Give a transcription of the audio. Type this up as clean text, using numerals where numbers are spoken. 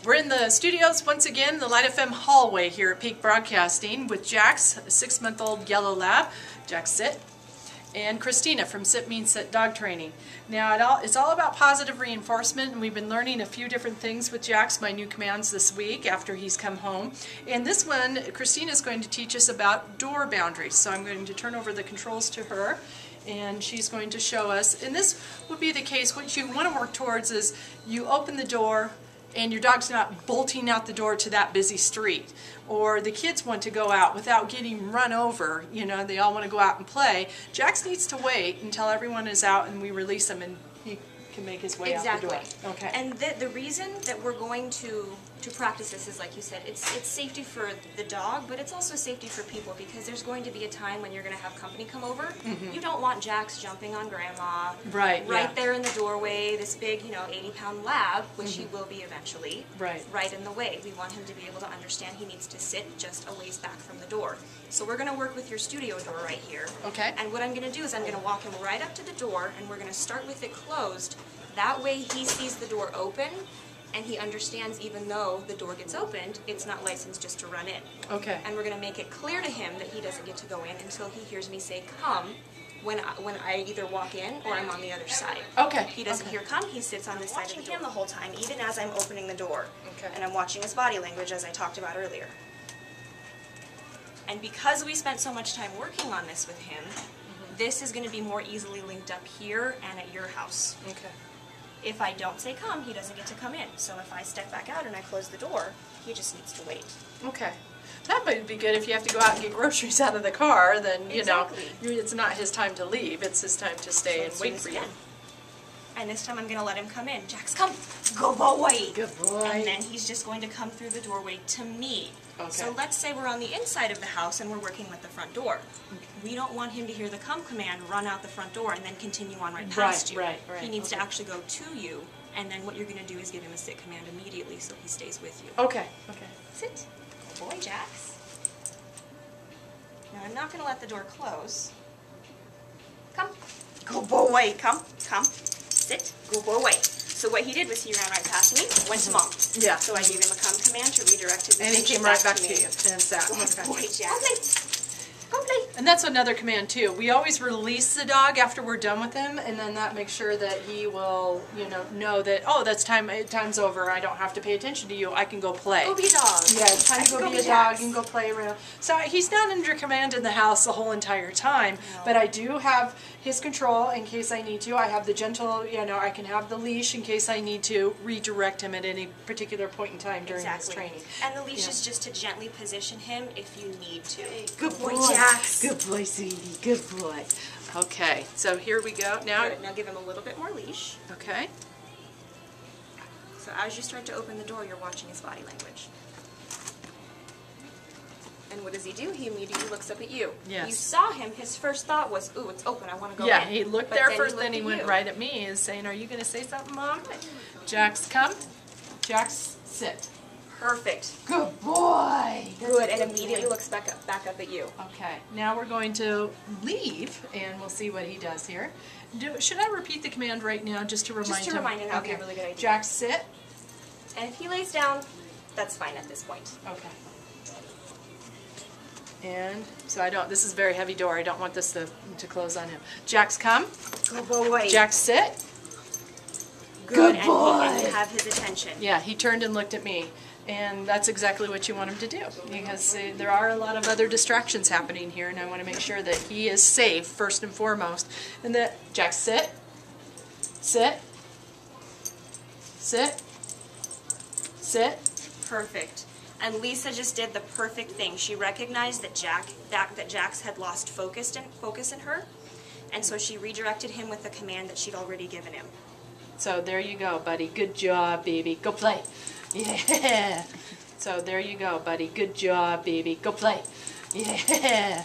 We're in the studios once again, the LITE-FM hallway here at Peak Broadcasting with Jax, a 6-month-old yellow lab. Jax, sit. And Christina from Sit Means Sit Dog Training. Now, it's all about positive reinforcement, and we've been learning a few different things with Jax, my new commands this week after he's come home. And this one, Christina's going to teach us about door boundaries. So I'm going to turn over the controls to her, and she's going to show us. And this would be the case, what you want to work towards is you open the door, and your dog's not bolting out the door to that busy street. Or the kids want to go out without getting run over, you know, they all want to go out and play. Jax needs to wait until everyone is out and we release him and he can make his way out the door. Okay. And the reason that we're going to practice this is, like you said, it's safety for the dog, but it's also safety for people, because there's going to be a time when you're going to have company come over. Mm-hmm. You don't want Jax jumping on Grandma right there in the doorway, this big, 80-pound lab, which he will be eventually, right in the way. We want him to be able to understand he needs to sit just a ways back from the door. So we're going to work with your studio door right here. Okay. And what I'm going to do is I'm going to walk him right up to the door, and we're going to start with it closed. That way he sees the door open, and he understands even though the door gets opened, it's not licensed just to run in. Okay. And we're going to make it clear to him that he doesn't get to go in until he hears me say come when I either walk in or I'm on the other side. Okay. He doesn't hear come, he sits on this side of the door. I'm watching him the whole time, even as I'm opening the door. Okay. And I'm watching his body language, as I talked about earlier. And because we spent so much time working on this with him, this is going to be more easily linked up here and at your house. Okay. If I don't say come, he doesn't get to come in. So if I step back out and I close the door, he just needs to wait. Okay. That might be good if you have to go out and get groceries out of the car, then, it's not his time to leave, it's his time to stay and wait for you. And this time I'm going to let him come in. Jax, come! Go boy! Good boy. And then he's just going to come through the doorway to me. Okay. So let's say we're on the inside of the house and we're working with the front door. Okay. We don't want him to hear the come command, run out the front door, and then continue on right past you. Right. He needs to actually go to you, and then what you're going to do is give him a sit command immediately so he stays with you. Okay. Sit. Good boy, Jax. Now I'm not going to let the door close. Come. Good boy. Come. Sit. Good boy. So what he did was he ran right past me, went to Mom. Yeah. So I gave him a come command to redirect his attention. And he came right back to you. And sat. Good boy, Jax. Go play. And that's another command too. We always release the dog after we're done with him, and then that makes sure that he will, know that, oh, that's time's over. I don't have to pay attention to you. I can go play. Go be a dog. Yeah, it's time to go be a dog and go play around. So he's not under command in the house the whole entire time, but I do have his control in case I need to. I have the gentle, I can have the leash in case I need to redirect him at any particular point in time during his training. And the leash is just to gently position him if you need to. Good boy, Jax. Good boy, sweetie. Good boy. Okay, so here we go. Now give him a little bit more leash. Okay. So as you start to open the door, you're watching his body language. And what does he do? He immediately looks up at you. Yes. You saw him, his first thought was, ooh, it's open, I want to go in. Yeah, he looked there first, then he went right at me and saying, are you going to say something, Mom? Jax, come. Jax, sit. Perfect. Good boy. Good, and immediately looks back up at you. Okay, now we're going to leave, and we'll see what he does here. Should I repeat the command right now just to remind him? Just to remind him, that would be a really good idea. Jax, sit. And if he lays down, that's fine at this point. Okay. And so this is a very heavy door. I don't want this to close on him. Jax, come. Good boy. Jax, sit. Good boy. And you have his attention. Yeah, he turned and looked at me. And that's exactly what you want him to do, because there are a lot of other distractions happening here, and I want to make sure that he is safe first and foremost. And that, Jax, sit. Perfect. And Lisa just did the perfect thing. She recognized that Jax had lost focus in her, and so she redirected him with the command that she'd already given him. So there you go, buddy. Good job, baby. Go play. Yeah. So there you go, buddy. Good job, baby. Go play. Yeah.